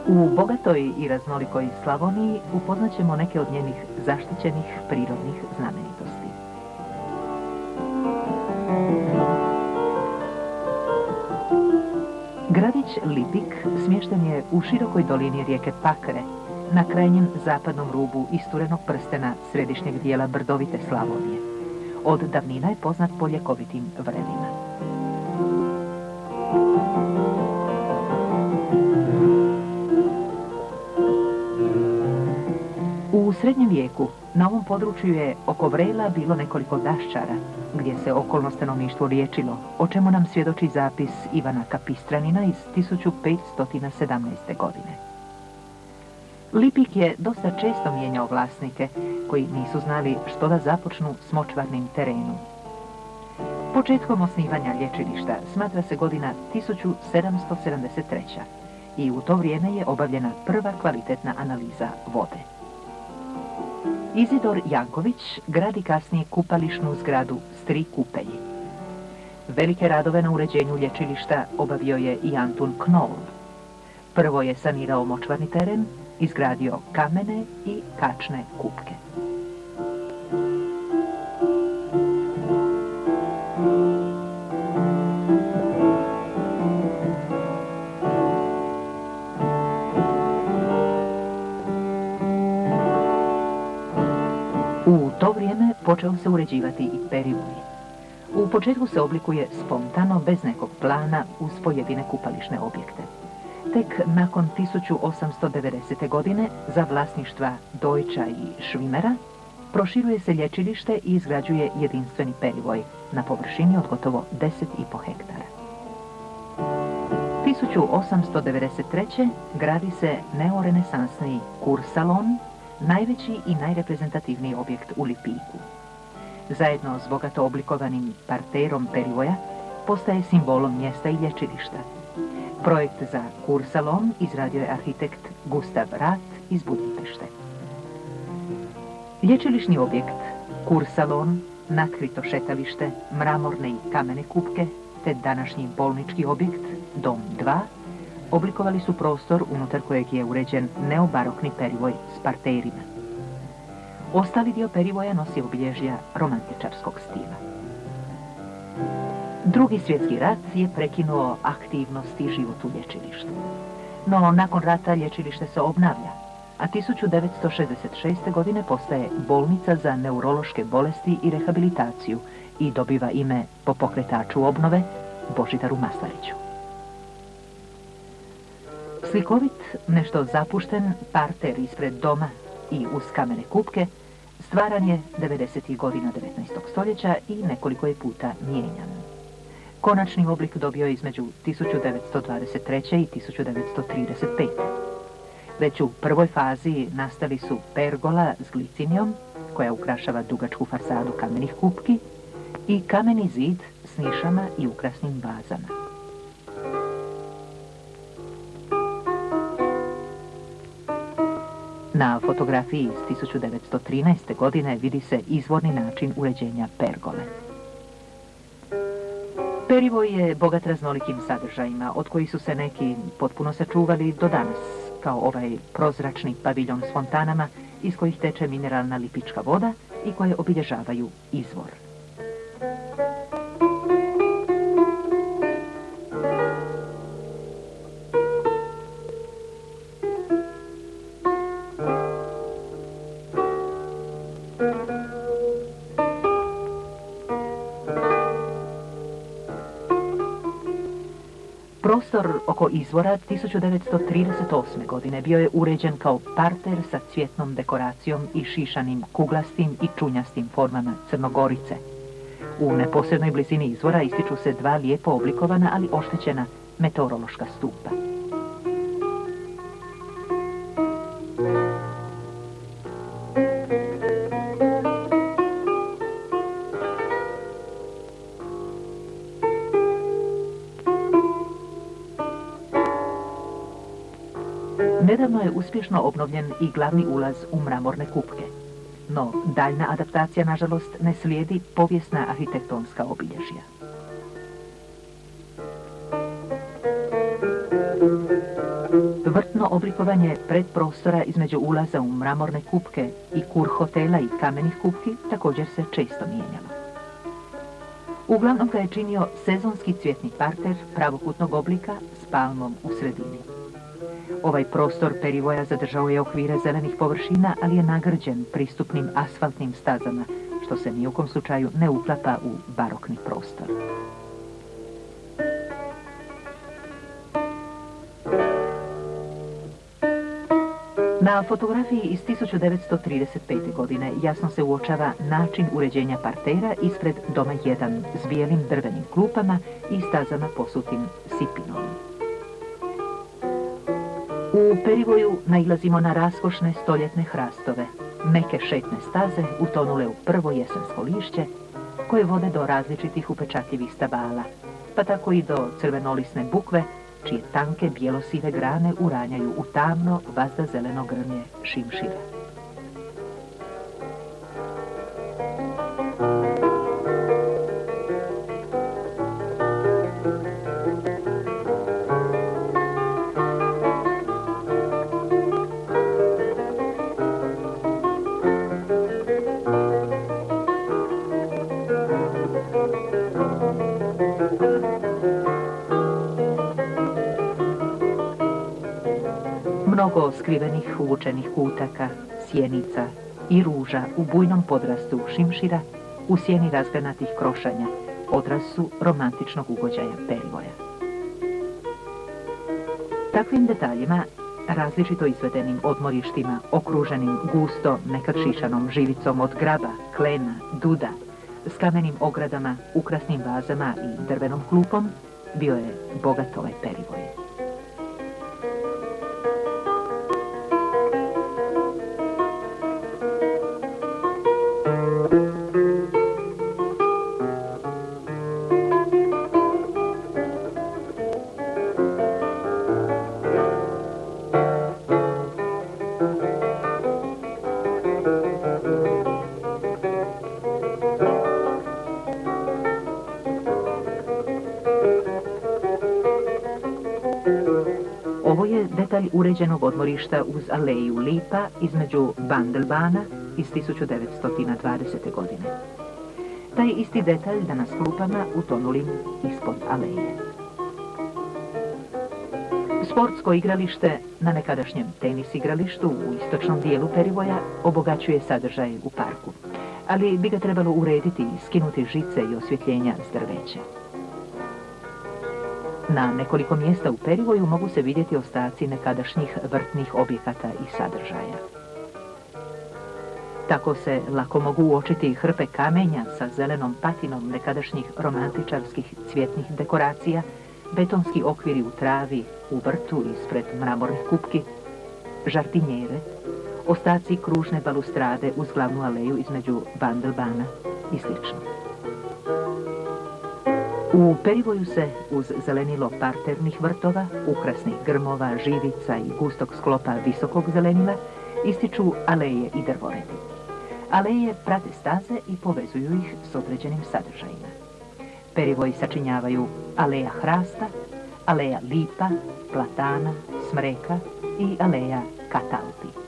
U bogatoj i raznolikoj Slavoniji upoznat ćemo neke od njenih zaštićenih prirodnih znamenitosti. Gradić Lipik smješten je u širokoj dolini rijeke Pakre, na krajnjem zapadnom rubu isturenog prstena središnjeg dijela brdovite Slavonije. Od davnina je poznat po ljekovitim vrelima. U srednjem vijeku na ovom području je oko vrela bilo nekoliko daščara, gdje se okolno stanovništvo liječilo, o čemu nam svjedoči zapis Ivana Kapistranina iz 1517. godine. Lipik je dosta često mijenjao vlasnike, koji nisu znali što da započnu s močvarnim terenom. Početkom osnivanja lječilišta smatra se godina 1773. i u to vrijeme je obavljena prva kvalitetna analiza vode. Izidor Janković gradi kasnije kupališnu zgradu s 3 kupelji. Velike radove na uređenju lječilišta obavio je i Antun Knoll. Prvo je sanirao močvarni teren, izgradio kamene i kačne kupke. U to vrijeme počeo se uređivati i Perivoj. U početku se oblikuje spontano, bez nekog plana, uz pojedine kupališne objekte. Tek nakon 1890. godine za vlasništva Dojča i Švimera proširuje se lječilište i izgrađuje jedinstveni Perivoj na površini od gotovo 10,5 hektara. 1893. gradi se neorenesansni Kursalon, najveći i najreprezentativniji objekt u Lipiku. Zajedno s bogato oblikovanim parterom Perivoja postaje simbolom mjesta i lječilišta. Projekt za Kursalon izradio je arhitekt Gustav Rat iz Budimpešte. Lječilišni objekt Kursalon, natkrito šetalište, mramorne i kamene kupke, te današnji bolnički objekt Dom 2 oblikovali su prostor unutar kojeg je uređen neobarokni perivoj s parterima. Ostali dio perivoja nosi obilježja romantičarskog stila. Drugi svjetski rat je prekinuo aktivnost i život u lječilištu. No, nakon rata lječilište se obnavlja, a 1966. godine postaje bolnica za neurološke bolesti i rehabilitaciju i dobiva ime po pokretaču obnove Božidaru Maslariću. Slikovit, nešto zapušten parter ispred doma i uz kamene kupke stvaran je 90. godina 19. stoljeća i nekoliko je puta mijenjan. Konačni oblik dobio je između 1923. i 1935. Već u prvoj fazi nastali su pergola s glicinijom, koja ukrašava dugačku fasadu kamenih kupki, i kameni zid s nišama i ukrasnim vazama. Na fotografiji iz 1913. godine vidi se izvorni način uređenja pergole. Perivoj je bogat raznolikim sadržajima, od kojih su se neki potpuno sačuvali do danas, kao ovaj prozračni paviljon s fontanama iz kojih teče mineralna lipička voda i koje obilježavaju izvor. Prostor oko izvora 1938. godine bio je uređen kao parter sa cvjetnom dekoracijom i šišanim kuglastim i čunjastim formama crnogorice. U neposrednoj blizini izvora ističu se 2 lijepo oblikovana, ali oštećena meteorološka stupa. Nedavno je uspješno obnovljen i glavni ulaz u mramorne kupke. No, daljna adaptacija, nažalost, ne slijedi povijesna arhitektonska obilježja. Vrtno oblikovanje predprostora između ulaza u mramorne kupke i kur hotela i kamenih kupki također se često mijenjalo. Uglavnom ga je činio sezonski cvjetni parter pravokutnog oblika s palmom u sredini. Ovaj prostor perivoja zadržao je okvire zelenih površina, ali je nagrđen pristupnim asfaltnim stazama, što se ni u kom slučaju ne uklapa u barokni prostor. Na fotografiji iz 1935. godine jasno se uočava način uređenja partera ispred doma 1 s bijelim drvenim klupama i stazama posutim sipinom. U perivoju nailazimo na raskošne stoljetne hrastove, meke šetne staze utonule u prvo jesensko lišće, koje vode do različitih upečatljivih stabala, pa tako i do crvenolisne bukve, čije tanke bijelosive grane uranjaju u tamno vazda zeleno grmlje šimšira. Mnogo skrivenih uvučenih kutaka, sjenica i ruža u bujnom podrastu šimšira u sjeni razgranatih krošanja odraz su romantičnog ugođaja perivoja. Takvim detaljima, različito izvedenim odmorištima, okruženim gusto nekad šišanom živicom od graba, klena, duda, s kamenim ogradama, ukrasnim vazama i drvenom klupom, bio je bogat ovaj perivoj. Ovo je detalj uređenog odmorišta uz aleju lipa između Bandelbana iz 1920. godine. Taj isti detalj danas klupama utonulim ispod aleje. Sportsko igralište na nekadašnjem tenis igralištu u istočnom dijelu perivoja obogaćuje sadržaj u parku, ali bi ga trebalo urediti i skinuti žice i osvjetljenja s drveća. Na nekoliko mjesta u perivoju mogu se vidjeti ostaci nekadašnjih vrtnih objekata i sadržaja. Tako se lako mogu uočiti hrpe kamenja sa zelenom patinom nekadašnjih romantičarskih cvjetnih dekoracija, betonski okviri u travi, u vrtu ispred mramornih kupki, žartinjere, ostaci kružne balustrade uz glavnu aleju između Bandelbana i sl. U perivoju se uz zelenilo parternih vrtova, ukrasnih grmova, živica i gustog sklopa visokog zelenila ističu aleje i drvoredi. Aleje prate staze i povezuju ih s određenim sadržajima. Perivoj sačinjavaju aleja hrasta, aleja lipa, platana, smreka i aleja katalpi.